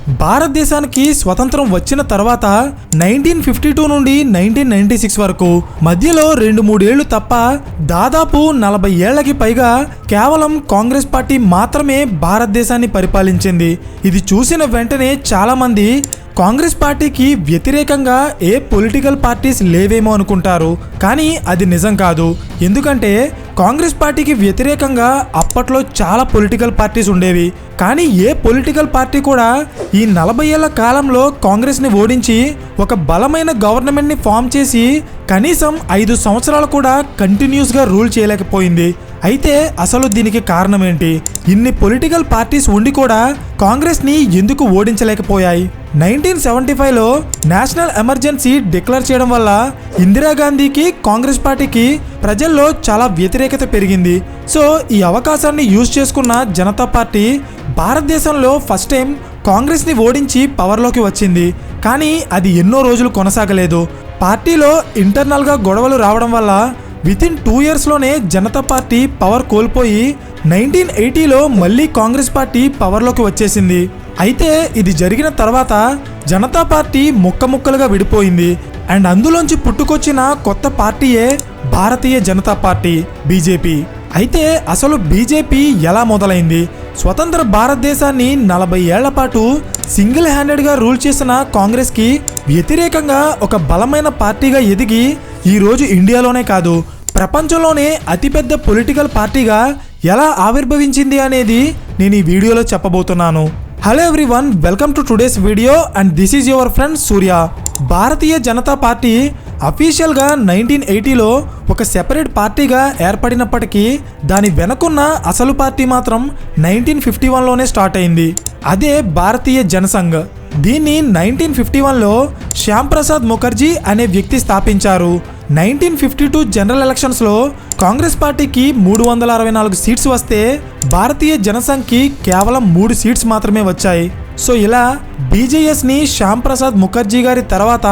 భారతదేశానికి స్వతంత్రం వచ్చిన తర్వాత 1952 నుండి 1996 వరకు మధ్యలో 2-3 ఏళ్లు తప్ప దాదాపు 40 ఏళ్లకి పైగా కేవలం కాంగ్రెస్ పార్టీ మాత్రమే భారతదేశాన్ని పరిపాలించింది. ఇది చూసిన వెంటనే చాలా మంది కాంగ్రెస్ పార్టీకి వ్యతిరేకంగా ఏ పొలిటికల్ పార్టీస్ లేవేమో అనుకుంటారు. కానీ అది నిజం కాదు. ఎందుకంటే కాంగ్రెస్ పార్టీకి వ్యతిరేకంగా అప్పట్లో చాలా పొలిటికల్ పార్టీస్ ఉండేవి. కానీ ఏ పొలిటికల్ పార్టీ కూడా ఈ 40 ఏళ్ల కాలంలో కాంగ్రెస్ని ఓడించి ఒక బలమైన గవర్నమెంట్ని ఫామ్ చేసి కనీసం 5 సంవత్సరాలు కూడా కంటిన్యూస్గా రూల్ చేయలేకపోయింది. అయితే అసలు దీనికి కారణం ఏంటి? ఇన్ని పొలిటికల్ పార్టీస్ ఉండి కూడా కాంగ్రెస్ని ఎందుకు ఓడించలేకపోయాయి? 1975లో నేషనల్ ఎమర్జెన్సీ డిక్లేర్ చేయడం వల్ల ఇందిరాగాంధీకి కాంగ్రెస్ పార్టీకి ప్రజల్లో చాలా వ్యతిరేకత పెరిగింది. సో ఈ అవకాశాన్ని యూజ్ చేసుకున్న జనతా పార్టీ భారతదేశంలో ఫస్ట్ టైం కాంగ్రెస్ని ఓడించి పవర్లోకి వచ్చింది. కానీ అది ఎన్నో రోజులు కొనసాగలేదు. పార్టీలో ఇంటర్నల్గా గొడవలు రావడం వల్ల వితిన్ 2 ఇయర్స్లోనే జనతా పార్టీ పవర్ కోల్పోయి 1980లో మళ్ళీ కాంగ్రెస్ పార్టీ పవర్లోకి వచ్చేసింది. అయితే ఇది జరిగిన తర్వాత జనతా పార్టీ ముక్కలుగా విడిపోయింది. అండ్ అందులోంచి పుట్టుకొచ్చిన కొత్త పార్టీయే భారతీయ జనతా పార్టీ, బీజేపీ. అయితే అసలు బీజేపీ ఎలా మొదలైంది? స్వతంత్ర భారతదేశాన్ని 40 ఏళ్ల పాటు సింగిల్ హ్యాండెడ్గా రూల్ చేసిన కాంగ్రెస్కి వ్యతిరేకంగా ఒక బలమైన పార్టీగా ఎదిగి ఈరోజు ఇండియాలోనే కాదు ప్రపంచంలోనే అతిపెద్ద పొలిటికల్ పార్టీగా ఎలా ఆవిర్భవించింది అనేది నేను ఈ వీడియోలో చెప్పబోతున్నాను. Hello everyone, welcome to today's video and this is your friend Surya. Bharatiya Janata party అఫీషియల్గా 1980లో ఒక సెపరేట్ పార్టీగా ఏర్పడినప్పటికీ దాని వెనకున్న అసలు పార్టీ మాత్రం 1951లోనే స్టార్ట్ అయింది. అదే భారతీయ జనసంఘ్. దీన్ని 1951లో శ్యామ్ ప్రసాద్ ముఖర్జీ అనే వ్యక్తి స్థాపించారు. 1952 జనరల్ ఎలక్షన్స్లో కాంగ్రెస్ పార్టీకి 364 సీట్స్ వస్తే భారతీయ జనసంఘ్కి కేవలం 3 సీట్స్ మాత్రమే వచ్చాయి. సో ఇలా బీజేఎస్ని శ్యామ్ ప్రసాద్ ముఖర్జీ గారి తర్వాత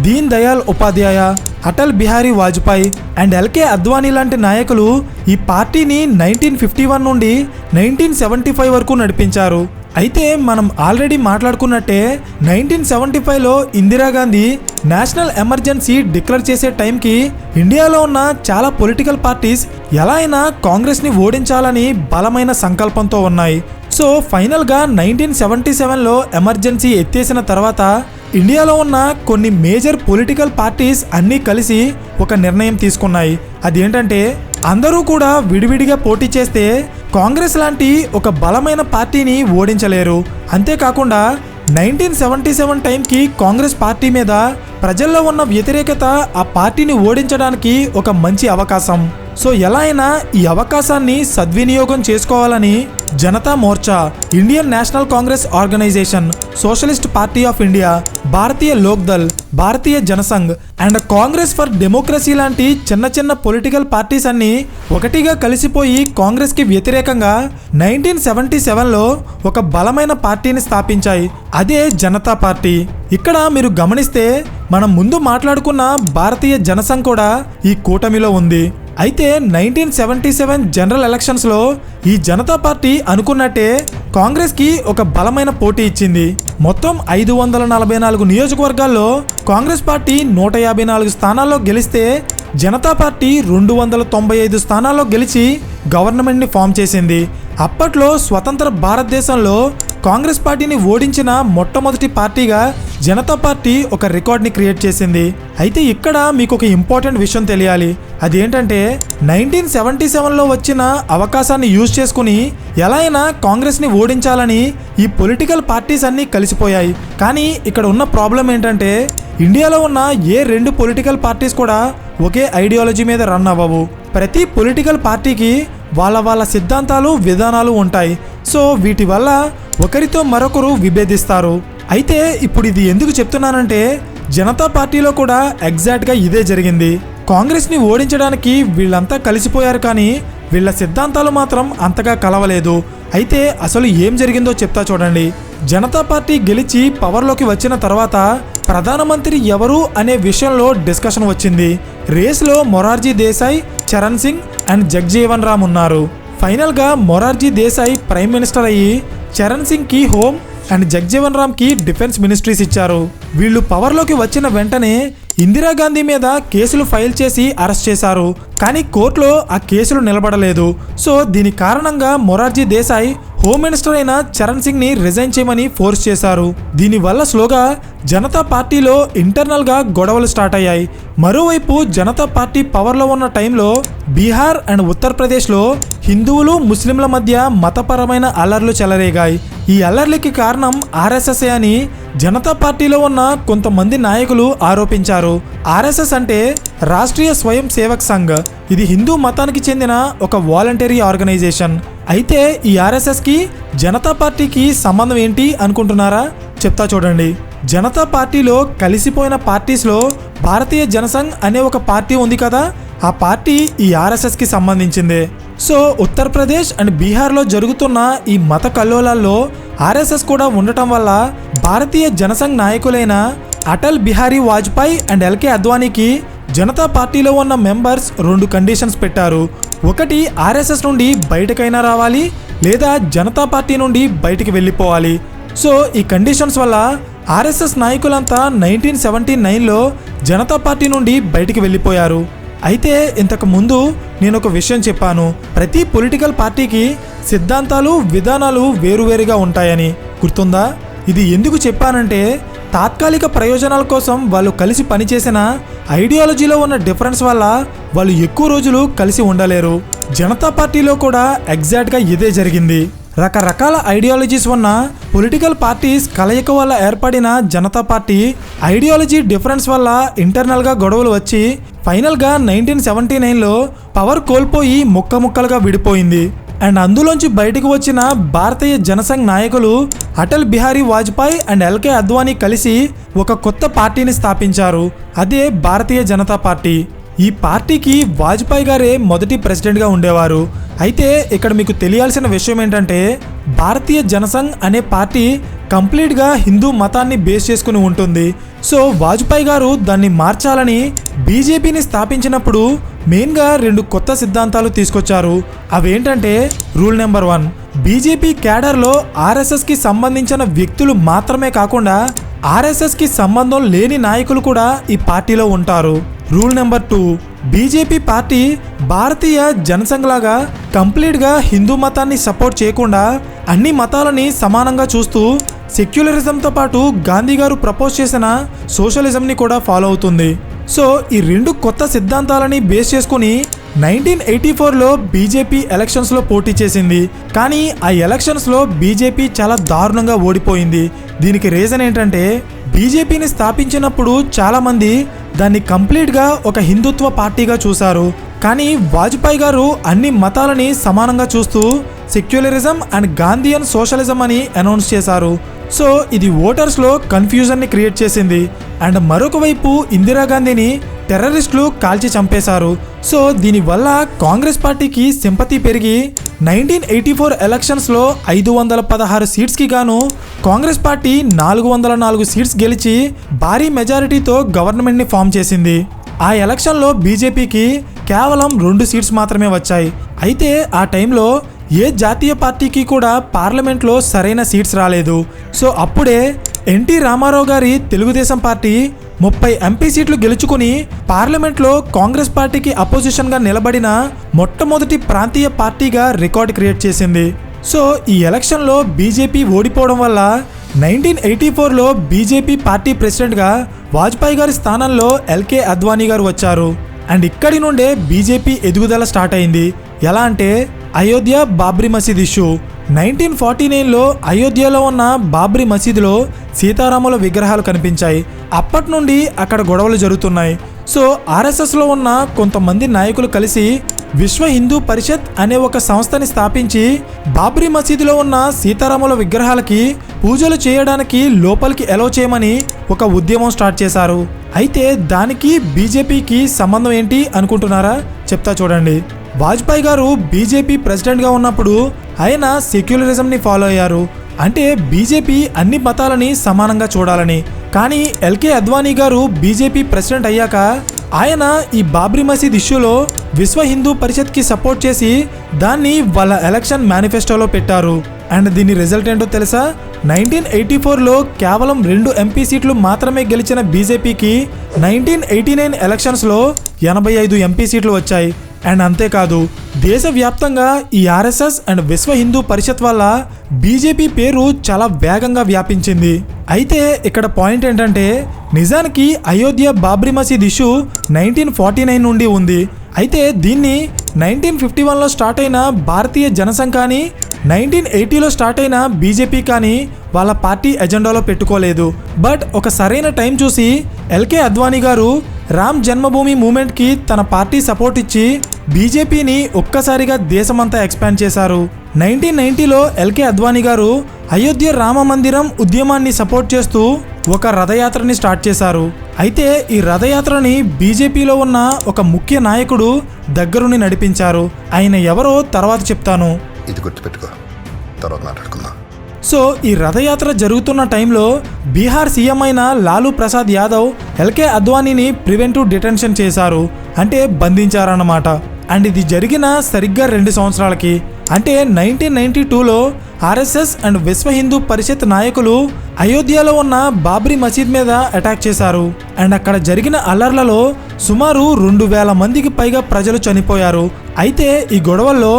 దీన్ దయాల్ ఉపాధ్యాయ, అటల్ బిహారీ వాజ్పేయి అండ్ ఎల్కే అద్వానీ లాంటి నాయకులు ఈ పార్టీని 1951 నుండి 1975 వరకు నడిపించారు. అయితే మనం ఆల్రెడీ మాట్లాడుకున్నట్టే 1975లో ఇందిరాగాంధీ నేషనల్ ఎమర్జెన్సీ డిక్లేర్ చేసే టైంకి ఇండియాలో ఉన్న చాలా పొలిటికల్ పార్టీస్ ఎలా అయినా కాంగ్రెస్ని ఓడించాలని బలమైన సంకల్పంతో ఉన్నాయి. సో ఫైనల్గా 1977లో ఎమర్జెన్సీ ఎత్తేసిన తర్వాత ఇండియాలో ఉన్న కొన్ని మేజర్ పొలిటికల్ పార్టీస్ అన్నీ కలిసి ఒక నిర్ణయం తీసుకున్నాయి. అదేంటంటే అందరూ కూడా విడివిడిగా పోటీ చేస్తే కాంగ్రెస్ లాంటి ఒక బలమైన పార్టీని ఓడించలేరు. అంతేకాకుండా 1977 టైంకి కాంగ్రెస్ పార్టీ మీద ప్రజల్లో ఉన్న వ్యతిరేకత ఆ పార్టీని ఓడించడానికి ఒక మంచి అవకాశం. సో ఎలా అయినా ఈ అవకాశాన్ని సద్వినియోగం చేసుకోవాలని Janata Morcha, Indian National Congress Organisation, Socialist Party of India, Bharatiya Lok Dal, Bharatiya Jana Sangh and Congress for Democracy లాంటి చిన్న పొలిటికల్ పార్టీస్ అన్ని ఒకటిగా కలిసిపోయి కాంగ్రెస్కి వ్యతిరేకంగా 1977లో ఒక బలమైన పార్టీని స్థాపించాయి. అదే జనతా పార్టీ. ఇక్కడ మీరు గమనిస్తే మనం ముందు మాట్లాడుకున్న భారతీయ జనసంఘ్ కూడా ఈ కూటమిలో ఉంది. అయితే 1977 జనరల్ ఎలక్షన్స్లో ఈ జనతా పార్టీ అనుకున్నట్టే కాంగ్రెస్కి ఒక బలమైన పోటీ ఇచ్చింది. మొత్తం 544 నియోజకవర్గాల్లో కాంగ్రెస్ పార్టీ 154 స్థానాల్లో గెలిస్తే జనతా పార్టీ 295 స్థానాల్లో గెలిచి గవర్నమెంట్ని ఫామ్ చేసింది. అప్పట్లో స్వతంత్ర భారతదేశంలో కాంగ్రెస్ పార్టీని ఓడించిన మొట్టమొదటి పార్టీగా జనతా పార్టీ ఒక రికార్డ్ని క్రియేట్ చేసింది. అయితే ఇక్కడ మీకు ఒక ఇంపార్టెంట్ విషయం తెలియాలి. అదేంటంటే 1977లో వచ్చిన అవకాశాన్ని యూజ్ చేసుకుని ఎలా అయినా కాంగ్రెస్ని ఓడించాలని ఈ పొలిటికల్ పార్టీస్ అన్నీ కలిసిపోయాయి. కానీ ఇక్కడ ఉన్న ప్రాబ్లం ఏంటంటే ఇండియాలో ఉన్న ఏ 2 పొలిటికల్ పార్టీస్ కూడా ఒకే ఐడియాలజీ మీద రన్ అవ్వవు. ప్రతి పొలిటికల్ పార్టీకి వాళ్ళ సిద్ధాంతాలు, విధానాలు ఉంటాయి. సో వీటి వల్ల ఒకరితో మరొకరు విభేదిస్తారు. అయితే ఇప్పుడు ఇది ఎందుకు చెప్తున్నానంటే జనతా పార్టీలో కూడా ఎగ్జాక్ట్గా ఇదే జరిగింది. కాంగ్రెస్ని ఓడించడానికి వీళ్ళంతా కలిసిపోయారు, కానీ వీళ్ళ సిద్ధాంతాలు మాత్రం అంతగా కలవలేదు. అయితే అసలు ఏం జరిగిందో చెప్తా చూడండి. జనతా పార్టీ గెలిచి పవర్లోకి వచ్చిన తర్వాత ప్రధానమంత్రి ఎవరు అనే విషయంలో డిస్కషన్ వచ్చింది. రేస్లో మొరార్జీ దేశాయ్, చరణ్ సింగ్ అండ్ జగ్జీవన్ రామ్ ఉన్నారు. ఫైనల్గా మొరార్జీ దేశాయ్ ప్రైమ్ మినిస్టర్ అయ్యి చరణ్ సింగ్కి హోమ్, అండ్ జగ్జీవన్ రామ్ కి డిఫెన్స్ మినిస్ట్రీస్ ఇచ్చారు. వీళ్ళు పవర్లోకి వచ్చిన వెంటనే ఇందిరాగాంధీ మీద కేసులు ఫైల్ చేసి అరెస్ట్ చేశారు. కానీ కోర్టులో ఆ కేసులు నిలబడలేదు. సో దీని కారణంగా మొరార్జీ దేశాయ్ హోమ్ మినిస్టర్ అయిన చరణ్ సింగ్ ని రిజైన్ చేయమని ఫోర్స్ చేశారు. దీనివల్ల స్లోగా జనతా పార్టీలో ఇంటర్నల్ గా గొడవలు స్టార్ట్ అయ్యాయి. మరోవైపు జనతా పార్టీ పవర్లో ఉన్న టైంలో బీహార్ అండ్ ఉత్తరప్రదేశ్లో హిందువులు ముస్లింల మధ్య మతపరమైన అల్లర్లు చెలరేగాయి. ఈ అల్లర్లకి కారణం ఆర్ఎస్ఎస్ అని జనతా పార్టీలో ఉన్న కొంతమంది నాయకులు ఆరోపించారు. ఆర్ఎస్ఎస్ అంటే రాష్ట్రీయ స్వయం సేవక్ సంఘ్. ఇది హిందూ మతానికి చెందిన ఒక వాలంటరీ ఆర్గనైజేషన్. అయితే ఈ ఆర్ఎస్ఎస్ కి జనతా పార్టీకి సంబంధం ఏంటి అనుకుంటున్నారా? చెప్తా చూడండి. జనతా పార్టీలో కలిసిపోయిన పార్టీస్లో భారతీయ జనసంఘ్ అనే ఒక పార్టీ ఉంది కదా, ఆ పార్టీ ఈ ఆర్ఎస్ఎస్ కి సంబంధించిందే. సో ఉత్తరప్రదేశ్ అండ్ బీహార్లో జరుగుతున్న ఈ మత కల్లోలాల్లో ఆర్ఎస్ఎస్ కూడా ఉండటం వల్ల భారతీయ జనసంఘ్ నాయకులైన అటల్ బిహారీ వాజ్పేయి అండ్ ఎల్కే అద్వానీకి జనతా పార్టీలో ఉన్న మెంబర్స్ 2 కండిషన్స్ పెట్టారు. ఒకటి, ఆర్ఎస్ఎస్ నుండి బయటకైనా రావాలి, లేదా జనతా పార్టీ నుండి బయటికి వెళ్ళిపోవాలి. సో ఈ కండిషన్స్ వల్ల ఆర్ఎస్ఎస్ నాయకులంతా 1979లో జనతా పార్టీ నుండి బయటికి వెళ్ళిపోయారు. అయితే ఇంతకు ముందు నేను ఒక విషయం చెప్పాను, ప్రతి పొలిటికల్ పార్టీకి సిద్ధాంతాలు విధానాలు వేరువేరుగా ఉంటాయని. గుర్తుందా? ఇది ఎందుకు చెప్పానంటే తాత్కాలిక ప్రయోజనాల కోసం వాళ్ళు కలిసి పనిచేసిన ఐడియాలజీలో ఉన్న డిఫరెన్స్ వల్ల వాళ్ళు ఎక్కువ రోజులు కలిసి ఉండలేరు. జనతా పార్టీలో కూడా ఎగ్జాక్ట్గా ఇదే జరిగింది. రకరకాల ఐడియాలజీస్ ఉన్న పొలిటికల్ పార్టీస్ కలయిక వల్ల ఏర్పడిన జనతా పార్టీ ఐడియాలజీ డిఫరెన్స్ వల్ల ఇంటర్నల్గా గొడవలు వచ్చి ఫైనల్గా 1979లో పవర్ కోల్పోయి ముక్కలుగా విడిపోయింది. అండ్ అందులోంచి బయటకు వచ్చిన భారతీయ జనసంఘ్ నాయకులు అటల్ బిహారీ వాజ్పేయి అండ్ ఎల్కే అద్వానీ కలిసి ఒక కొత్త పార్టీని స్థాపించారు. అదే భారతీయ జనతా పార్టీ. ఈ పార్టీకి వాజ్పేయి గారే మొదటి ప్రెసిడెంట్గా ఉండేవారు. అయితే ఇక్కడ మీకు తెలియాల్సిన విషయం ఏంటంటే భారతీయ జనసంఘ్ అనే పార్టీ కంప్లీట్గా హిందూ మతాన్ని బేస్ చేసుకుని ఉంటుంది. సో వాజ్పేయి గారు దాన్ని మార్చాలని బీజేపీని స్థాపించినప్పుడు మెయిన్గా 2 కొత్త సిద్ధాంతాలు తీసుకొచ్చారు. అవేంటంటే రూల్ నెంబర్ 1, బీజేపీ క్యాడర్లో ఆర్ఎస్ఎస్కి సంబంధించిన వ్యక్తులు మాత్రమే కాకుండా ఆర్ఎస్ఎస్కి సంబంధం లేని నాయకులు కూడా ఈ పార్టీలో ఉంటారు. రూల్ నెంబర్ 2, బీజేపీ పార్టీ భారతీయ జనసంఘ్ లాగా కంప్లీట్గా హిందూ మతాన్ని సపోర్ట్ చేయకుండా అన్ని మతాలని సమానంగా చూస్తూ సెక్యులరిజంతో పాటు గాంధీ గారు ప్రపోజ్ చేసిన సోషలిజంని కూడా ఫాలో అవుతుంది. సో ఈ 2 కొత్త సిద్ధాంతాలని బేస్ చేసుకుని 1984లో బీజేపీ ఎలక్షన్స్లో పోటీ చేసింది. కానీ ఆ ఎలక్షన్స్లో బీజేపీ చాలా దారుణంగా ఓడిపోయింది. దీనికి రీజన్ ఏంటంటే బీజేపీని స్థాపించినప్పుడు చాలామంది దాన్ని కంప్లీట్గా ఒక హిందుత్వ పార్టీగా చూశారు. కానీ వాజ్పేయి గారు అన్ని మతాలని సమానంగా చూస్తూ సెక్యులరిజం అండ్ గాంధీయన్ సోషలిజం అని అనౌన్స్ చేశారు. సో ఇది ఓటర్స్లో కన్ఫ్యూజన్ని క్రియేట్ చేసింది. అండ్ మరొక వైపు ఇందిరాగాంధీని టెర్రరిస్టులు కాల్చి చంపేశారు. సో దీనివల్ల కాంగ్రెస్ పార్టీకి సింపతి పెరిగి 1984 ఎలక్షన్స్లో 516 సీట్స్కి గాను కాంగ్రెస్ పార్టీ 404 సీట్స్ గెలిచి భారీ మెజారిటీతో గవర్నమెంట్ని ఫామ్ చేసింది. ఆ ఎలక్షన్లో బీజేపీకి కేవలం 2 సీట్స్ మాత్రమే వచ్చాయి. అయితే ఆ టైంలో ఏ జాతీయ పార్టీకి కూడా పార్లమెంట్లో సరైన సీట్స్ రాలేదు. సో అప్పుడే ఎన్టీ రామారావు గారి తెలుగుదేశం పార్టీ 30 ఎంపీ సీట్లు గెలుచుకుని పార్లమెంట్లో కాంగ్రెస్ పార్టీకి అపోజిషన్గా నిలబడిన మొట్టమొదటి ప్రాంతీయ పార్టీగా రికార్డ్ క్రియేట్ చేసింది. సో ఈ ఎలక్షన్లో బీజేపీ ఓడిపోవడం వల్ల 1984లో బీజేపీ పార్టీ ప్రెసిడెంట్గా వాజ్పేయి గారి స్థానంలో ఎల్కే అద్వానీ గారు వచ్చారు. అండ్ ఇక్కడి నుండే బీజేపీ ఎదుగుదల స్టార్ట్ అయింది. ఎలా అంటే అయోధ్య బాబ్రీ మసీద్ ఇష్యూ. 1949లో అయోధ్యలో ఉన్న బాబ్రీ మసీదులో సీతారాముల విగ్రహాలు కనిపించాయి. అప్పటి నుండి అక్కడ గొడవలు జరుగుతున్నాయి. సో ఆర్ఎస్ఎస్లో ఉన్న కొంతమంది నాయకులు కలిసి విశ్వ హిందూ పరిషత్ అనే ఒక సంస్థని స్థాపించి బాబ్రీ మసీదులో ఉన్న సీతారాముల విగ్రహాలకి పూజలు చేయడానికి లోపలికి ఎలో చేయమని ఒక ఉద్యమం స్టార్ట్ చేశారు. అయితే దానికి బీజేపీకి సంబంధం ఏంటి అనుకుంటున్నారా? చెప్తా చూడండి. వాజ్పేయి గారు బీజేపీ ప్రెసిడెంట్గా ఉన్నప్పుడు ఆయన సెక్యులరిజంని ఫాలో అయ్యారు. అంటే బీజేపీ అన్ని మతాలని సమానంగా చూడాలని. కానీ ఎల్కే అద్వానీ గారు బీజేపీ ప్రెసిడెంట్ అయ్యాక ఆయన ఈ బాబ్రీ మసీద్ ఇష్యూలో విశ్వ హిందూ పరిషత్కి సపోర్ట్ చేసి దాన్ని వాళ్ళ ఎలక్షన్ మేనిఫెస్టోలో పెట్టారు. అండ్ దీని రిజల్ట్ ఏంటో తెలుసా? 1984లో కేవలం 2 ఎంపీ సీట్లు మాత్రమే గెలిచిన బీజేపీకి 1989 ఎలక్షన్స్లో 85 ఎంపీ సీట్లు వచ్చాయి. అండ్ అంతేకాదు, దేశవ్యాప్తంగా ఈ ఆర్ఎస్ఎస్ అండ్ విశ్వ హిందూ పరిషత్ వల్ల బీజేపీ పేరు చాలా వేగంగా వ్యాపించింది. అయితే ఇక్కడ పాయింట్ ఏంటంటే, నిజానికి అయోధ్య బాబ్రీ మసీద్ ఇష్యూ 1949 నుండి ఉంది. అయితే దీన్ని 1951లో స్టార్ట్ అయిన భారతీయ జనసంఘ్ కానీ 1980లో స్టార్ట్ అయిన బీజేపీ కానీ వాళ్ళ పార్టీ ఎజెండాలో పెట్టుకోలేదు. బట్ ఒక సరైన టైం చూసి ఎల్కే అద్వానీ గారు రామ్ జన్మభూమి మూమెంట్కి తన పార్టీ సపోర్ట్ ఇచ్చి బీజేపీని ఒక్కసారిగా దేశమంతా ఎక్స్పాండ్ చేశారు. 1990లో ఎల్కే అద్వానీ గారు అయోధ్య రామ మందిరం ఉద్యమాన్ని సపోర్ట్ చేస్తూ ఒక రథయాత్రని స్టార్ట్ చేశారు. అయితే ఈ రథయాత్రని బీజేపీలో ఉన్న ఒక ముఖ్య నాయకుడు దగ్గరుండి నడిపించారు. ఆయన ఎవరో తర్వాత చెప్తాను, ఇది గుర్తుపెట్టుకో, తర్వాత మాట్లాడుకుందాం. సో ఈ రథయాత్ర జరుగుతున్న టైంలో బీహార్ సీఎం అయిన లాలూ ప్రసాద్ యాదవ్ ఎల్కే అద్వానీని ప్రివెంటివ్ డిటెన్షన్ చేశారు, అంటే బంధించారన్నమాట. అండ్ ఇది జరిగిన సరిగ్గా 2 సంవత్సరాలకి, అంటే 1992లో ఆర్ఎస్ఎస్ అండ్ విశ్వ హిందూ పరిషత్ నాయకులు అయోధ్యలో ఉన్న బాబ్రీ మసీద్ మీద అటాక్ చేశారు. అండ్ అక్కడ జరిగిన అల్లర్లలో సుమారు 2000 మందికి పైగా ప్రజలు చనిపోయారు. అయితే ఈ గొడవల్లో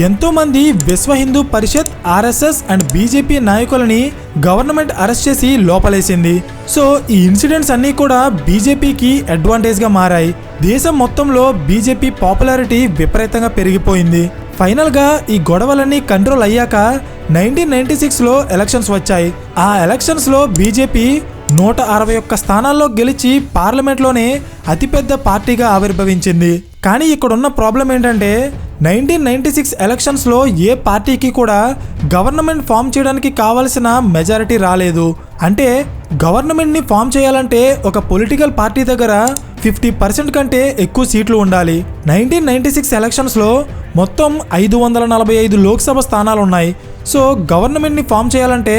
ఎంతో మంది Vishwa Hindu Parishad, RSS and BJP నాయకులని గవర్నమెంట్ అరెస్ట్ చేసి లోపలేసింది. సో ఈ ఇన్సిడెంట్స్ అన్నీ కూడా బీజేపీకి అడ్వాంటేజ్గా మారాయి. దేశం మొత్తంలో బీజేపీ పాపులారిటీ విపరీతంగా పెరిగిపోయింది. ఫైనల్గా ఈ గొడవలన్నీ కంట్రోల్ అయ్యాక 1996లో ఎలక్షన్స్ వచ్చాయి. ఆ ఎలక్షన్స్లో బీజేపీ 161 స్థానాల్లో గెలిచి పార్లమెంట్లోనే అతిపెద్ద పార్టీగా ఆవిర్భవించింది. కానీ ఇక్కడున్న ప్రాబ్లం ఏంటంటే 1996 ఎలక్షన్స్లో ఏ పార్టీకి కూడా గవర్నమెంట్ ఫామ్ చేయడానికి కావలసిన మెజారిటీ రాలేదు. అంటే గవర్నమెంట్ని ఫామ్ చేయాలంటే ఒక పొలిటికల్ పార్టీ దగ్గర 50% కంటే ఎక్కువ సీట్లు ఉండాలి. 1996 ఎలక్షన్స్లో మొత్తం 545 లోక్సభ స్థానాలు ఉన్నాయి. సో గవర్నమెంట్ని ఫామ్ చేయాలంటే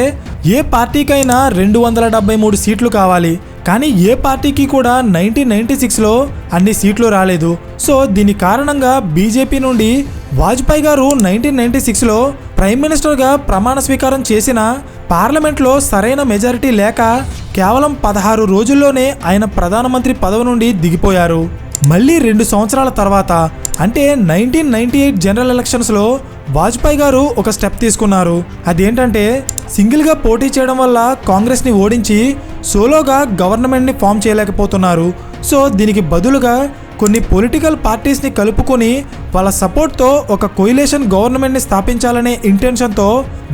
ఏ పార్టీకైనా 273 సీట్లు కావాలి. కానీ ఏ పార్టీకి కూడా 1996లో అన్ని సీట్లు రాలేదు. సో దీని కారణంగా బీజేపీ నుండి వాజ్పేయి గారు 1996లో ప్రైమ్ మినిస్టర్గా ప్రమాణ స్వీకారం చేసిన పార్లమెంట్లో సరైన మెజారిటీ లేక కేవలం 16 రోజుల్లోనే ఆయన ప్రధానమంత్రి పదవి నుండి దిగిపోయారు. మళ్ళీ 2 సంవత్సరాల తర్వాత, అంటే 1998 జనరల్ ఎలక్షన్స్లో వాజ్పేయి గారు ఒక స్టెప్ తీసుకున్నారు. అదేంటంటే సింగిల్గా పోటీ చేయడం వల్ల కాంగ్రెస్ని ఓడించి సోలోగా గవర్నమెంట్ని ఫామ్ చేయలేకపోతున్నారు. సో దీనికి బదులుగా కొన్ని పొలిటికల్ పార్టీస్ని కలుపుకొని వాళ్ళ సపోర్ట్తో ఒక కోయిలేషన్ గవర్నమెంట్ని స్థాపించాలనే ఇంటెన్షన్తో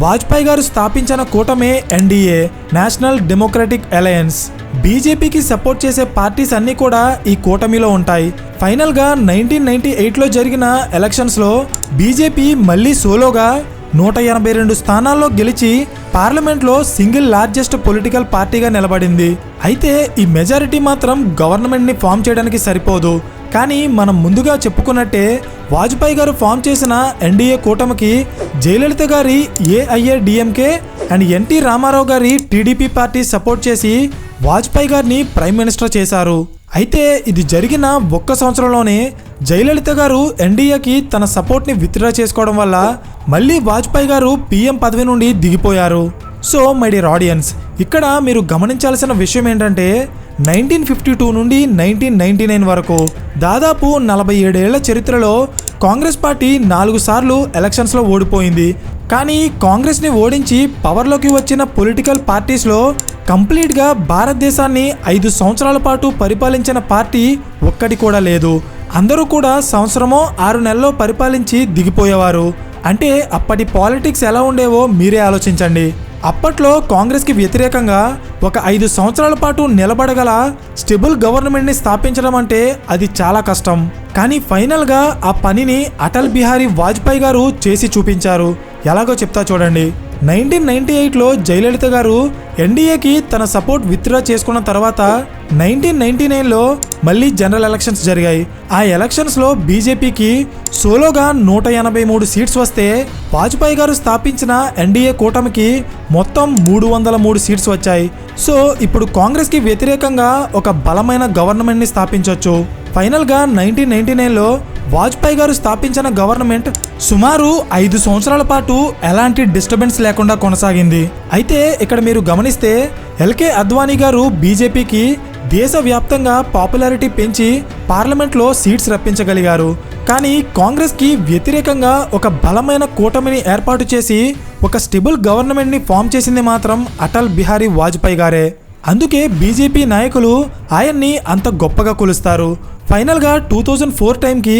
వాజ్పేయి గారు స్థాపించిన కూటమే ఎన్డీఏ, నేషనల్ డెమోక్రటిక్ అలయన్స్. బీజేపీకి సపోర్ట్ చేసే పార్టీస్ అన్నీ కూడా ఈ కూటమిలో ఉంటాయి. ఫైనల్గా 1998లో జరిగిన ఎలక్షన్స్లో బీజేపీ మళ్ళీ సోలోగా 182 స్థానాల్లో గెలిచి పార్లమెంట్లో సింగిల్ లార్జెస్ట్ పొలిటికల్ పార్టీగా నిలబడింది. అయితే ఈ మెజారిటీ మాత్రం గవర్నమెంట్ని ఫామ్ చేయడానికి సరిపోదు. కానీ మనం ముందుగా చెప్పుకున్నట్టే వాజ్పేయి గారు ఫామ్ చేసిన ఎన్డీఏ కూటమికి జయలలిత గారి ఏఐఏడిఎంకే అండ్ ఎన్టీ రామారావు గారి టీడీపీ పార్టీ సపోర్ట్ చేసి వాజ్పేయి గారిని ప్రైమ్ మినిస్టర్ చేశారు. అయితే ఇది జరిగిన 1 సంవత్సరంలోనే జయలలిత గారు ఎన్డీఏకి తన సపోర్ట్ని విత్డ్రా చేసుకోవడం వల్ల మళ్ళీ వాజ్పేయి గారు పీఎం పదవి నుండి దిగిపోయారు. సో మై డియర్ ఆడియన్స్, ఇక్కడ మీరు గమనించాల్సిన విషయం ఏంటంటే 1952 నుండి 1999 వరకు దాదాపు 47 ఏళ్ల చరిత్రలో కాంగ్రెస్ పార్టీ 4 సార్లు ఎలక్షన్స్లో ఓడిపోయింది. కానీ కాంగ్రెస్ని ఓడించి పవర్లోకి వచ్చిన పొలిటికల్ పార్టీస్లో కంప్లీట్గా భారతదేశాన్ని 5 సంవత్సరాల పాటు పరిపాలించిన పార్టీ ఒక్కటి కూడా లేదు. అందరూ కూడా సంవత్సరమో 6 నెలల్లో పరిపాలించి దిగిపోయేవారు. అంటే అప్పటి పాలిటిక్స్ ఎలా ఉండేవో మీరే ఆలోచించండి. అప్పట్లో కాంగ్రెస్కి వ్యతిరేకంగా ఒక 5 సంవత్సరాల పాటు నిలబడగల స్టెబుల్ గవర్నమెంట్ని స్థాపించడం అంటే అది చాలా కష్టం. కానీ ఫైనల్గా ఆ పనిని అటల్ బిహారీ వాజ్పేయి గారు చేసి చూపించారు. ఎలాగో చెప్తా చూడండి. 1998లో జయలలిత గారు ఎన్డీఏకి తన సపోర్ట్ విత్డ్రా చేసుకున్న తర్వాత 1999లో మళ్ళీ జనరల్ ఎలక్షన్స్ జరిగాయి. ఆ ఎలక్షన్స్లో బీజేపీకి సోలోగా 183 సీట్స్ వస్తే వాజ్పేయి గారు స్థాపించిన ఎన్డీఏ కూటమికి మొత్తం 303 సీట్స్ వచ్చాయి. సో ఇప్పుడు కాంగ్రెస్కి వ్యతిరేకంగా ఒక బలమైన గవర్నమెంట్ని స్థాపించవచ్చు. ఫైనల్గా 1999లో వాజ్పేయి గారు స్థాపించిన గవర్నమెంట్ సుమారు 5 సంవత్సరాల పాటు ఎలాంటి డిస్టర్బెన్స్ లేకుండా కొనసాగింది. అయితే ఇక్కడ మీరు గమనిస్తే ఎల్కే అద్వానీ గారు బీజేపీకి దేశవ్యాప్తంగా పాపులారిటీ పెంచి పార్లమెంట్లో సీట్స్ రప్పించగలిగారు. కానీ కాంగ్రెస్కి వ్యతిరేకంగా ఒక బలమైన కూటమిని ఏర్పాటు చేసి ఒక స్టేబుల్ గవర్నమెంట్ని ఫామ్ చేసింది మాత్రం అటల్ బిహారీ వాజ్పేయి గారే. అందుకే బీజేపీ నాయకులు ఆయన్ని అంత గొప్పగా కొలుస్తారు. ఫైనల్గా 2004 టైంకి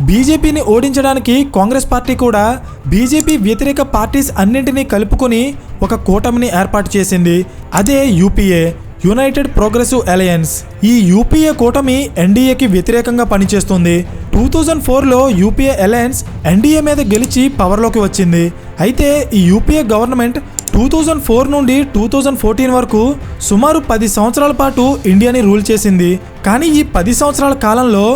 బీజేపీని ఓడించడానికి కాంగ్రెస్ పార్టీ కూడా బీజేపీ వ్యతిరేక పార్టీస్ అన్నింటినీ కలుపుకొని ఒక కూటమిని ఏర్పాటు చేసింది. అదే యూపీఏ, యునైటెడ్ ప్రోగ్రెసివ్ అలయన్స్. ఈ యూపీఏ కూటమి ఎన్డీఏకి వ్యతిరేకంగా పనిచేస్తుంది. 2004లో యూపీఏ అలయన్స్ ఎన్డీఏ మీద గెలిచి పవర్లోకి వచ్చింది. అయితే ఈ యూపీఏ గవర్నమెంట్ 2004 నుండి 2014 వరకు సుమారు 10 సంవత్సరాల పాటు ఇండియాని రూల్ చేసింది. కానీ ఈ 10 సంవత్సరాల కాలంలో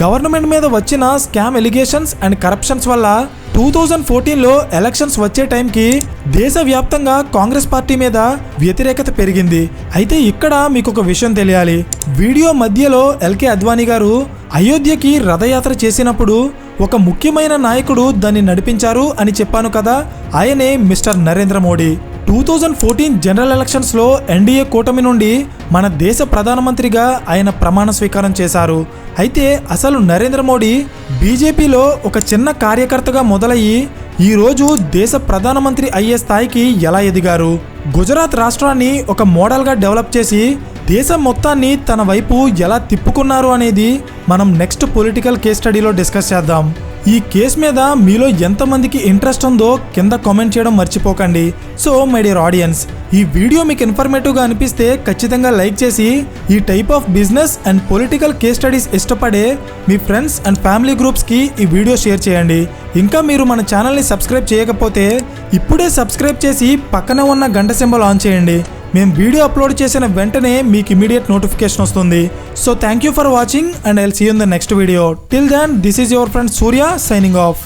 గవర్నమెంట్ మీద వచ్చిన స్కామ్ ఎలిగేషన్స్ అండ్ కరప్షన్స్ వల్ల 2014లో ఎలక్షన్స్ వచ్చే టైంకి దేశవ్యాప్తంగా కాంగ్రెస్ పార్టీ మీద వ్యతిరేకత పెరిగింది. అయితే ఇక్కడ మీకు ఒక విషయం తెలియాలి. వీడియో మధ్యలో ఎల్కే అద్వానీ గారు అయోధ్యకి రథయాత్ర చేసినప్పుడు ఒక ముఖ్యమైన నాయకుడు దాన్ని నడిపించారు అని చెప్పాను కదా, ఆయనే మిస్టర్ నరేంద్ర మోడీ. 2014 జనరల్ ఎలక్షన్స్లో ఎన్డీఏ కూటమి నుండి మన దేశ ప్రధానమంత్రిగా ఆయన ప్రమాణ స్వీకారం చేశారు. అయితే అసలు నరేంద్ర మోడీ బీజేపీలో ఒక చిన్న కార్యకర్తగా మొదలయ్యి ఈరోజు దేశ ప్రధానమంత్రి అయ్యే స్థాయికి ఎలా ఎదిగారు, గుజరాత్ రాష్ట్రాన్ని ఒక మోడల్గా డెవలప్ చేసి దేశం మొత్తాన్ని తన వైపు ఎలా తిప్పుకున్నారు అనేది మనం నెక్స్ట్ పొలిటికల్ కేస్ స్టడీలో డిస్కస్ చేద్దాం. ఈ కేసు మీద మీలో ఎంతమందికి ఇంట్రెస్ట్ ఉందో కింద కామెంట్ చేయడం మర్చిపోకండి. సో మై డియర్ ఆడియన్స్, ఈ వీడియో మీకు ఇన్ఫర్మేటివ్గా అనిపిస్తే ఖచ్చితంగా లైక్ చేసి ఈ type of business and political case studies ఇష్టపడే మీ ఫ్రెండ్స్ అండ్ ఫ్యామిలీ గ్రూప్స్కి ఈ వీడియో షేర్ చేయండి. ఇంకా మీరు మన ఛానల్ని సబ్స్క్రైబ్ చేయకపోతే ఇప్పుడే సబ్స్క్రైబ్ చేసి పక్కన ఉన్న గంట సింబల్ ఆన్ చేయండి. మేము వీడియో అప్లోడ్ చేసిన వెంటనే మీకు ఇమీడియట్ నోటిఫికేషన్ వస్తుంది. So thank you for watching and I'll see you in the next video. Till then this is your friend Surya signing of.